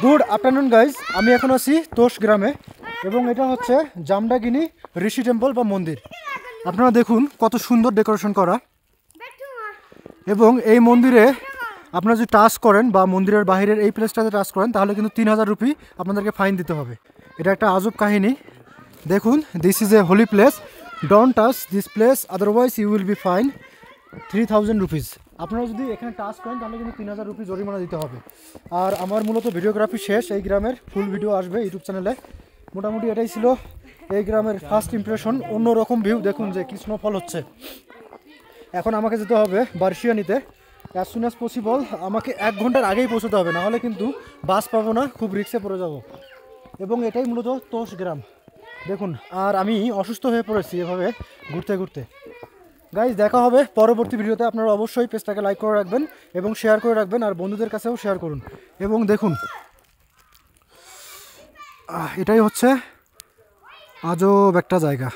Good afternoon guys, আমি এখন আছি তোষ গ্রামে এবং এটা হচ্ছে জামডাগিনি ঋষি টেম্পল বা মন্দির। আপনারা দেখুন কত সুন্দর ডেকোরেশন করা। এবং এই মন্দিরে আপনারা যদি টাচ করেন বা মন্দিরের বাইরের এই প্লেসটাতে টাচ করেন তাহলে কিন্তু 3000 রুপি আপনাদেরকে ফাইন দিতে হবে। এটা একটা আজব কাহিনী। দেখুন, this is a holy place, don't touch this place otherwise you will be fine 3000 rupees. আপনারা যদি এখানে টাচ করেন তাহলে কিন্তু 3000 রুপি জরিমানা দিতে হবে। আর আমার মূলত ভিডিওগ্রাফি শেষ, এই গ্রামের ফুল ভিডিও আসবে ইউটিউব চ্যানেলে। মোটামুটি এটাই ছিল এই গ্রামের ফার্স্ট ইমপ্রেশন। অন্যরকম ভিউ, দেখুন যে কি স্নোফল হচ্ছে। এখন আমাকে যেতে হবে বার্ষিয়ানিতে অ্যাজ সুন অ্যাজ পসিবল। আমাকে 1 ঘন্টার আগেই পৌঁছতে হবে, নাহলে কিন্তু বাস পাবো না, খুব রিক্সে পড়ে যাব। এবং এটাই মূলত তোষ গ্রাম দেখুন। আর আমি অসুস্থ হয়ে পড়েছি এভাবে ঘুরতে ঘুরতে। গাইজ, দেখা হবে পরবর্তী ভিডিওতে। আপনারা অবশ্যই পেজটাকে লাইক করে রাখবেন এবং শেয়ার করে রাখবেন, আর বন্ধুদের কাছেও শেয়ার করুন। এবং দেখুন, এটাই হচ্ছে আজব একটা জায়গা।